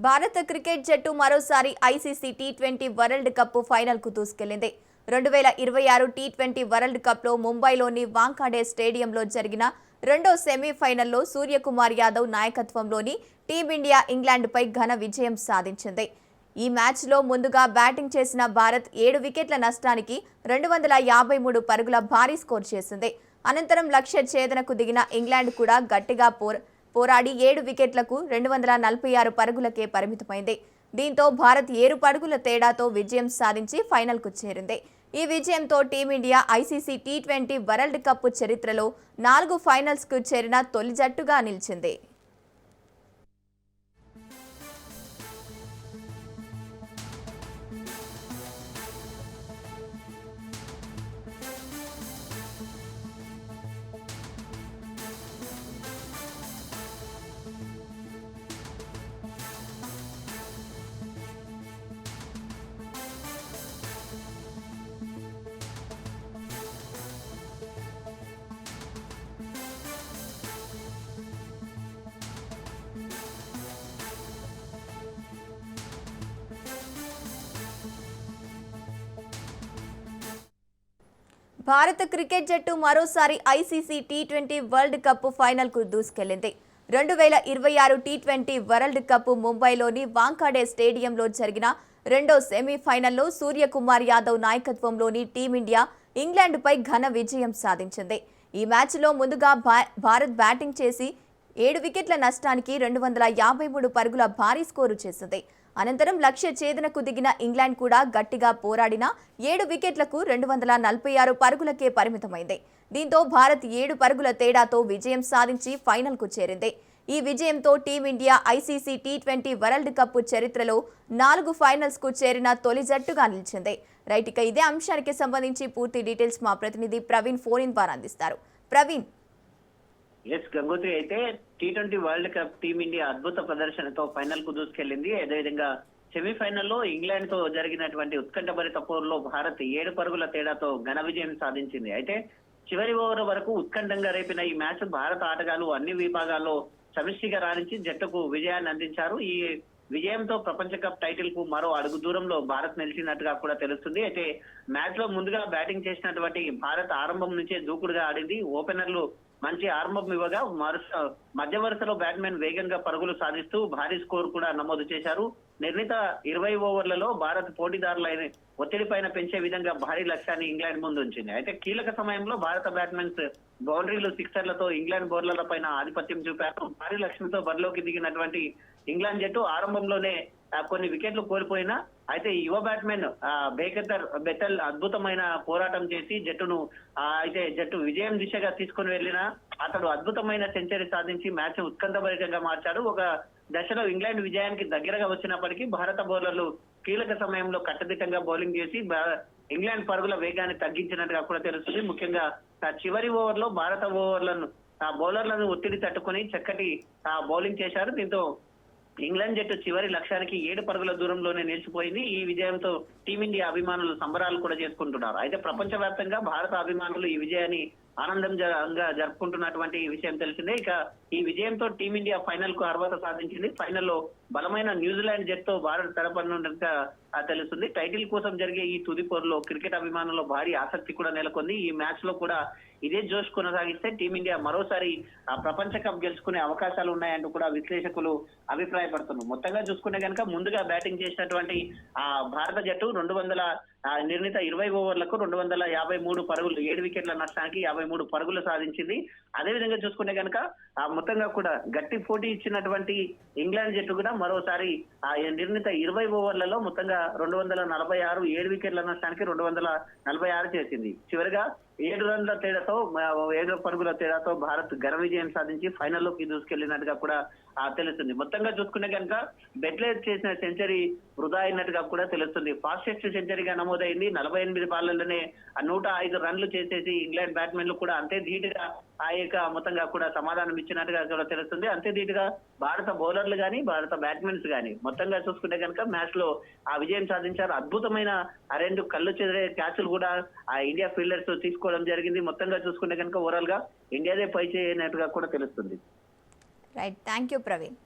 భారత క్రికెట్ జట్టు మరోసారి ఐసీసీ టీ20 వరల్డ్ కప్ ఫైనల్కు దూసుకెళ్లింది. 2026 టీ20 వరల్డ్ కప్లో ముంబైలోని వాంఖాడే స్టేడియంలో జరిగిన రెండో సెమీఫైనల్లో సూర్యకుమార్ యాదవ్ నాయకత్వంలోని టీమిండియా ఇంగ్లాండ్పై ఘన విజయం సాధించింది. ఈ మ్యాచ్లో ముందుగా బ్యాటింగ్ చేసిన భారత్ 7 వికెట్ల నష్టానికి 253 పరుగుల భారీ స్కోర్ చేసింది. అనంతరం లక్ష్య ఛేదనకు దిగిన ఇంగ్లాండ్ కూడా గట్టిగా పోరాడి 7 వికెట్లకు 246 పరుగులకే పరిమితమైంది. దీంతో భారత్ 7 పరుగుల తేడాతో విజయం సాధించి ఫైనల్కు చేరింది. ఈ విజయంతో team India ICC T20 world cup చరిత్రలో 4 ఫైనల్స్కు చేరిన తొలి జట్టుగా నిలిచింది. భారత క్రికెట్ జట్టు మరోసారి ఐసీసీ టీ20 వరల్డ్ కప్ ఫైనల్కు దూసుకెళ్లింది. 2026 టీ20 వరల్డ్ కప్ ముంబైలోని వాంఖాడే స్టేడియంలో జరిగిన రెండో సెమీఫైనల్లో సూర్యకుమార్ యాదవ్ నాయకత్వంలోని టీమిండియా ఇంగ్లాండ్పై ఘన విజయం సాధించింది. ఈ మ్యాచ్లో ముందుగా భారత్ బ్యాటింగ్ చేసి 7 వికెట్ల నష్టానికి 253 పరుగుల భారీ స్కోరు చేసింది. అనంతరం లక్ష్య ఛేదనకు దిగిన ఇంగ్లాండ్ కూడా గట్టిగా పోరాడిన 7 వికెట్లకు 246 పరుగులకే పరిమితమైంది. దీంతో భారత్ 7 పరుగుల తేడాతో విజయం సాధించి ఫైనల్కు చేరింది. ఈ విజయంతో team India ICC T20 world cup చరిత్రలో 4 ఫైనల్స్కు చేరిన తొలి జట్టుగా నిలిచింది. రైట్, ఇక ఇదే అంశానికి సంబంధించి పూర్తి డీటెయిల్స్ మా ప్రతినిధి ప్రవీణ్ ఫోన్ ద్వారా అందిస్తారు. ప్రవీణ్. గంగోత్రి అయితే టీ20 వరల్డ్ కప్ టీమిండియా అద్భుత ప్రదర్శనతో ఫైనల్ కు దూసుకెళ్లింది. అదేవిధంగా సెమీఫైనల్లో ఇంగ్లాండ్ తో జరిగినటువంటి ఉత్కంఠభరిత పోరులో భారత్ 7 పరుగుల తేడాతో ఘన విజయం సాధించింది. అయితే చివరి ఓవర్ వరకు ఉత్కంఠంగా రేపిన ఈ మ్యాచ్ భారత ఆటగాళ్లు అన్ని విభాగాల్లో సమిష్టిగా రాణించి జట్టుకు విజయాన్ని అందించారు. ఈ విజయంతో ప్రపంచ కప్ టైటిల్ కు మరో అడుగు దూరంలో భారత్ నిలిచినట్టుగా కూడా తెలుస్తుంది. అయితే మ్యాచ్ లో ముందుగా బ్యాటింగ్ చేసినటువంటి భారత్ ఆరంభం నుంచే దూకుడుగా ఆడింది. ఓపెనర్లు మంచి ఆరంభం ఇవ్వగా మధ్య వరుసలో బ్యాట్స్మెన్ వేగంగా పరుగులు సాధిస్తూ భారీ స్కోర్ కూడా నమోదు చేశారు. నిర్ణీత 20 ఓవర్లలో భారత్ పోటీదారులైన ఒత్తిడి పైన పెంచే విధంగా భారీ లక్ష్యాన్ని ఇంగ్లాండ్ ముందు ఉంచింది. అయితే కీలక సమయంలో భారత బ్యాట్స్మెన్స్ బౌండరీలు, సిక్సర్లతో ఇంగ్లాండ్ బౌలర్ల పైన ఆధిపత్యం చూపారు. భారీ లక్ష్యంతో బరిలోకి దిగినటువంటి ఇంగ్లాండ్ జట్టు ఆరంభంలోనే కొన్ని వికెట్లు కోల్పోయినా అయితే యువ బ్యాట్స్మెన్ బెటల్ అద్భుతమైన పోరాటం చేసి జట్టు విజయం దిశగా తీసుకుని వెళ్ళిన అతడు అద్భుతమైన సెంచరీ సాధించి మ్యాచ్ ఉత్కంఠభరితంగా మార్చాడు. ఒక దశలో ఇంగ్లాండ్ విజయానికి దగ్గరగా వచ్చినప్పటికీ భారత బౌలర్లు కీలక సమయంలో కట్టుదిట్టంగా బౌలింగ్ చేసి ఇంగ్లాండ్ పరుగుల వేగాన్ని తగ్గించినట్టుగా కూడా తెలుస్తుంది. ముఖ్యంగా చివరి ఓవర్లో భారత బౌలర్లను ఒత్తిడి తట్టుకుని చక్కటి బౌలింగ్ చేశారు. దీంతో ఇంగ్లాండ్ జట్టు చివరి లక్ష్యానికి 7 పరుగుల దూరంలోనే నిలిచిపోయింది. ఈ విజయంతో టీమిండియా అభిమానులు సంబరాలు కూడా చేసుకుంటున్నారు. అయితే ప్రపంచవ్యాప్తంగా భారత అభిమానులు ఈ విజయాన్ని ఆనందంగా జరుపుకుంటున్నటువంటి విషయం తెలిసిందే. ఇక ఈ విజయంతో టీమిండియా ఫైనల్ కు అర్హత సాధించింది. ఫైనల్లో బలమైన న్యూజిలాండ్ జట్టు భారత్ తరపునట్టుగా తెలుస్తుంది. టైటిల్ కోసం జరిగే ఈ తుది పోరులో క్రికెట్ అభిమానుల్లో భారీ ఆసక్తి కూడా నెలకొంది. ఈ మ్యాచ్ లో కూడా ఇదే జోష్ కొనసాగిస్తే టీమిండియా మరోసారి ప్రపంచ కప్ గెలుచుకునే అవకాశాలు ఉన్నాయంటూ కూడా విశ్లేషకులు అభిప్రాయపడుతున్నారు. మొత్తంగా చూసుకుంటే కనుక ముందుగా బ్యాటింగ్ చేసినటువంటి భారత జట్టు నిర్ణీత 20 ఓవర్లకు 253 పరుగులు, 7 వికెట్ల నష్టానికి 53 పరుగులు సాధించింది. అదేవిధంగా చూసుకుంటే కనుక మొత్తంగా కూడా గట్టి పోటీ ఇచ్చినటువంటి ఇంగ్లాండ్ జట్టు కూడా మరోసారి నిర్ణీత 20 ఓవర్లలో మొత్తంగా 246, 7 వికెట్ల నష్టానికి 246 చేసింది. చివరిగా 7 రన్ల తేడాతో 7 పరుగుల తేడాతో భారత్ ఘన విజయం సాధించి ఫైనల్లోకి దూసుకెళ్లినట్టుగా కూడా తెలుస్తుంది. మొత్తంగా చూసుకుంటే కనుక బెట్లర్ చేసిన సెంచరీ వృధా అయినట్టుగా కూడా తెలుస్తుంది. ఫాస్టెస్ట్ సెంచరీగా నమోదైంది. 48 బాళ్లలోనే 105 రన్లు చేసేసి ఇంగ్లాండ్ బ్యాట్స్మెన్లు కూడా అంతే ధీటుగా మొత్తంగా కూడా సమాధానం ఇచ్చినట్టుగా కూడా తెలుస్తుంది. అంతే ధీటుగా భారత బౌలర్లు గానీ భారత బ్యాట్స్మెన్స్ గానీ మొత్తంగా చూసుకుంటే కనుక మ్యాచ్ లో విజయం సాధించారు. అద్భుతమైన 2 కళ్ళు చెదిరే క్యాచ్లు కూడా ఇండియా ఫీల్డర్స్ తీసుకోవడం జరిగింది. మొత్తంగా చూసుకుంటే కనుక ఓవరాల్ గా ఇండియాదే పై చేయనట్టుగా కూడా తెలుస్తుంది. Right, thank you Praveen.